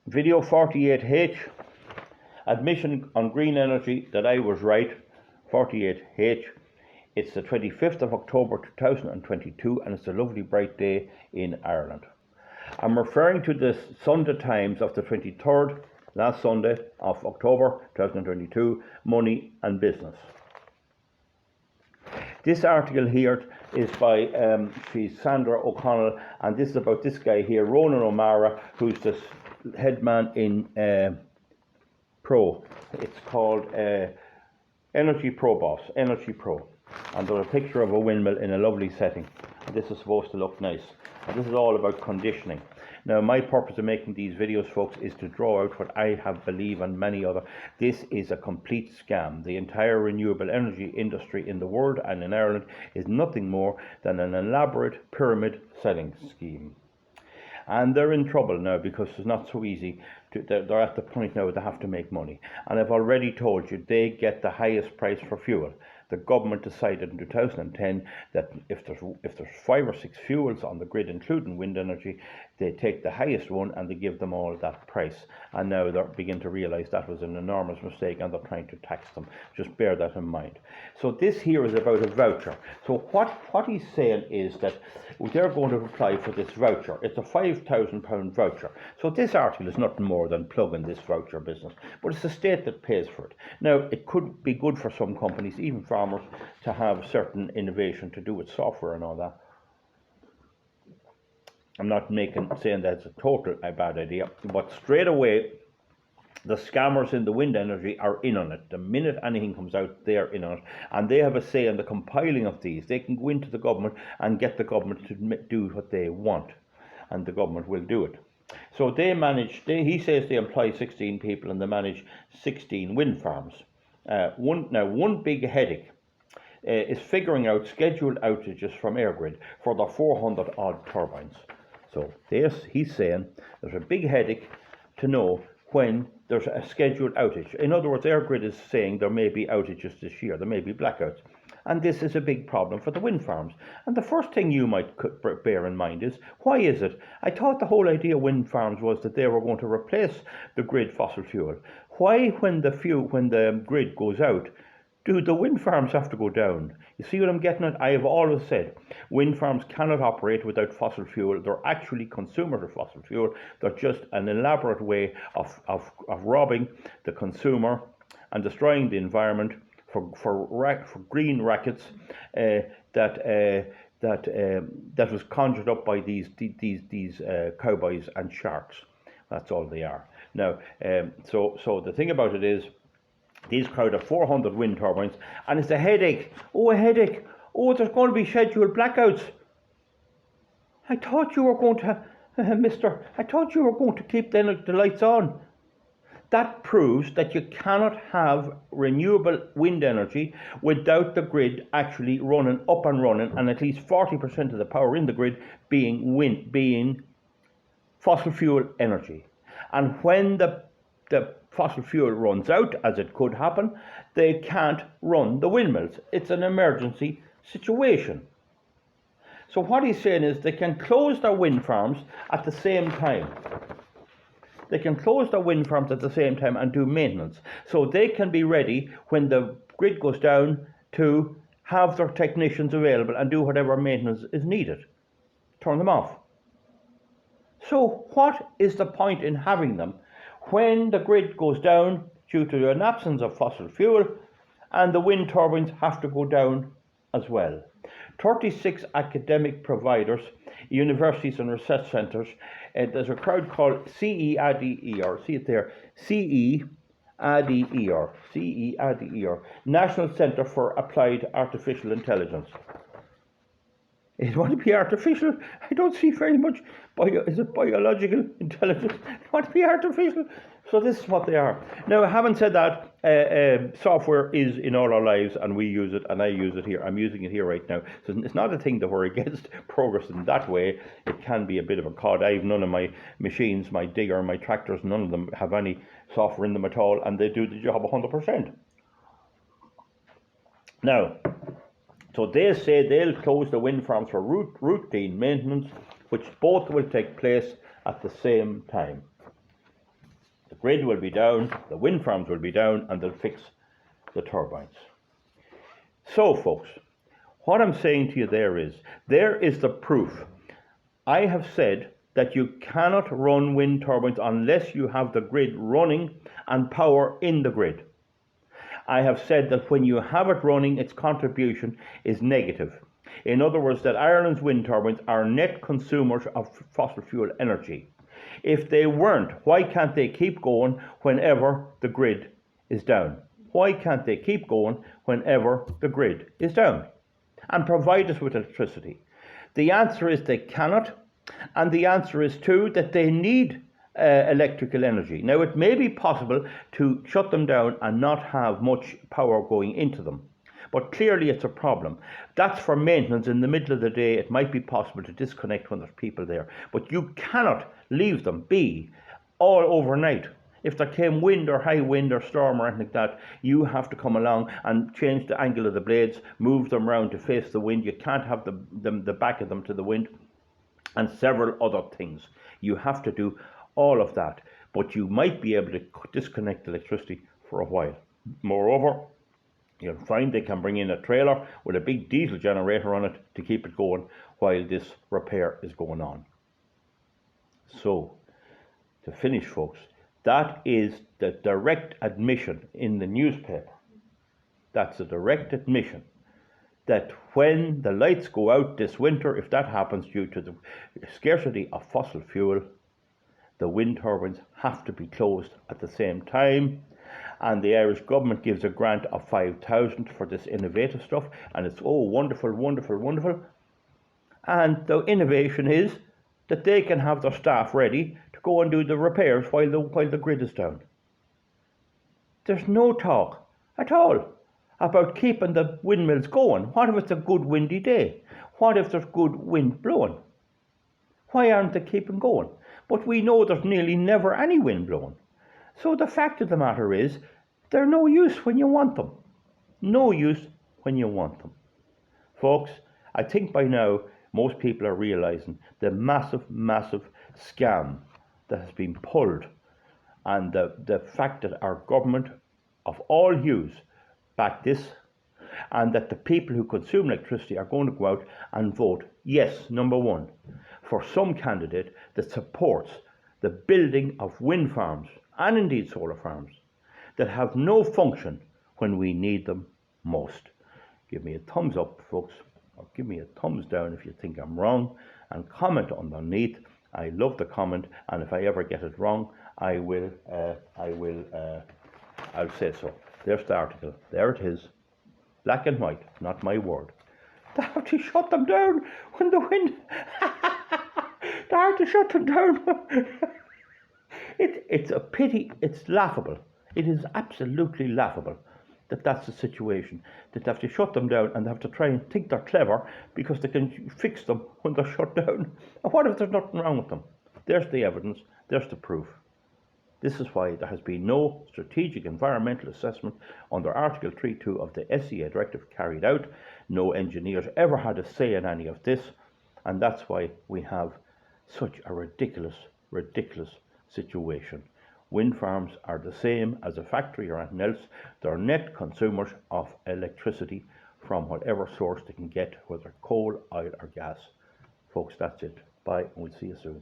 Video 48H, admission on green energy that I was right, 48H. It's the 25th of October 2022 and it's a lovely bright day in Ireland. I'm referring to the Sunday Times of the 23rd, last Sunday of October 2022, Money and Business. This article here is by she's Sandra O'Connell, and this is about this guy here, Ronan O'Mara, who's the head man in Pro. It's called Energy Pro Boss, Energy Pro. And there's a picture of a windmill in a lovely setting. And this is supposed to look nice. And this is all about conditioning. Now, my purpose of making these videos, folks, is to draw out what I have believed and many other. This is a complete scam. The entire renewable energy industry in the world and in Ireland is nothing more than an elaborate pyramid selling scheme. And they're in trouble now because it's not so easy. They're at the point now they have to make money. And I've already told you they get the highest price for fuel. The government decided in 2010 that if there's 5 or 6 fuels on the grid, including wind energy, they take the highest one and they give them all that price. And now they're beginning to realise that was an enormous mistake and they're trying to tax them. Just bear that in mind. So this here is about a voucher. So what he's saying is that they're going to apply for this voucher. It's a £5,000 voucher. So this article is nothing more than plugging this voucher business. But it's the state that pays for it. Now, it could be good for some companies, even farmers, to have certain innovation to do with software and all that. I'm not saying that's a total bad idea, but straight away the scammers in the wind energy are in on it. The minute anything comes out, they're in on it, and they have a say in the compiling of these. They can go into the government and get the government to do what they want, and the government will do it. So they manage. He says they employ 16 people and they manage 16 wind farms. One big headache is figuring out scheduled outages from EirGrid for the 400 odd turbines. So he's saying there's a big headache to know when there's a scheduled outage. In other words, EirGrid is saying there may be outages this year, there may be blackouts. And this is a big problem for the wind farms. And the first thing you might bear in mind is, why is it? I thought the whole idea of wind farms was that they were going to replace the grid fossil fuel. Why, when the grid goes out, do the wind farms have to go down? You see what I'm getting at? I have always said wind farms cannot operate without fossil fuel. They're actually consumers of fossil fuel. They're just an elaborate way of robbing the consumer and destroying the environment for green rackets that was conjured up by these cowboys and sharks. That's all they are. Now, so the thing about it is, these crowd of 400 wind turbines, and it's a headache. Oh, a headache. Oh, there's going to be scheduled blackouts. I thought you were going to, I thought you were going to keep the lights on. That proves that you cannot have renewable wind energy without the grid actually running up and running, and at least 40% of the power in the grid being fossil fuel energy. And when the fossil fuel runs out, as it could happen, they can't run the windmills. It's an emergency situation. So what he's saying is they can close their wind farms at the same time. They can close their wind farms at the same time and do maintenance. So they can be ready when the grid goes down to have their technicians available and do whatever maintenance is needed. Turn them off. So what is the point in having them when the grid goes down due to an absence of fossil fuel and the wind turbines have to go down as well? 36 academic providers, universities and research centres. There's a crowd called CEADER, see it there, CEADER, National Centre for Applied Artificial Intelligence. It want to be artificial? I don't see very much. Is it biological intelligence? It want to be artificial? So this is what they are. Now, having said that, software is in all our lives and we use it, and I use it here. I'm using it here right now. So it's not a thing that we're against progress in that way. It can be a bit of a cod. I have none of my machines, my digger, my tractors, none of them have any software in them at all, and they do the job 100%. Now, so they say they'll close the wind farms for routine maintenance, which both will take place at the same time. grid will be down, the wind farms will be down, and they'll fix the turbines. So, folks, what I'm saying to you there is the proof. I have said that you cannot run wind turbines unless you have the grid running and power in the grid. I have said that when you have it running, its contribution is negative. In other words, that Ireland's wind turbines are net consumers of fossil fuel energy. If they weren't, why can't they keep going whenever the grid is down? Why can't they keep going whenever the grid is down and provide us with electricity? The answer is they cannot, and the answer is too that they need electrical energy. Now, it may be possible to shut them down and not have much power going into them, but clearly it's a problem. That's for maintenance. In the middle of the day, it might be possible to disconnect when there's people there, but you cannot leave them be all overnight. If there came wind or high wind or storm or anything like that, you have to come along and change the angle of the blades, move them round to face the wind. You can't have the back of them to the wind, and several other things. You have to do all of that, but you might be able to disconnect electricity for a while. Moreover, you'll find they can bring in a trailer with a big diesel generator on it to keep it going while this repair is going on. So, to finish, folks, that is the direct admission in the newspaper. That's a direct admission that when the lights go out this winter, if that happens due to the scarcity of fossil fuel, the wind turbines have to be closed at the same time. And the Irish government gives a grant of 5,000 for this innovative stuff, and it's wonderful, wonderful, wonderful. And the innovation is that they can have their staff ready to go and do the repairs while the grid is down. There's no talk at all about keeping the windmills going. What if it's a good windy day? What if there's good wind blowing? Why aren't they keeping going? But we know there's nearly never any wind blowing. So the fact of the matter is, they're no use when you want them. No use when you want them. Folks, I think by now most people are realising the massive, massive scam that has been pulled, and the fact that our government of all hues back this, and that the people who consume electricity are going to go out and vote yes, number one, for some candidate that supports the building of wind farms and indeed solar farms that have no function when we need them most. Give me a thumbs up, folks, or give me a thumbs down if you think I'm wrong, and comment underneath. I love the comment, and if I ever get it wrong, I'll say so. There's the article. There it is, black and white, not my word. They have to shut them down when the wind. They have to shut them down. It's a pity. It's laughable. It is absolutely laughable that that's the situation. That they have to shut them down and they have to try and think they're clever because they can fix them when they're shut down. And what if there's nothing wrong with them? There's the evidence. There's the proof. This is why there has been no strategic environmental assessment under Article 3.2 of the SEA directive carried out. No engineers ever had a say in any of this, and that's why we have such a ridiculous, ridiculous situation. Wind farms are the same as a factory or anything else. They're net consumers of electricity from whatever source they can get, whether coal, oil or gas. Folks, that's it. Bye, and we'll see you soon.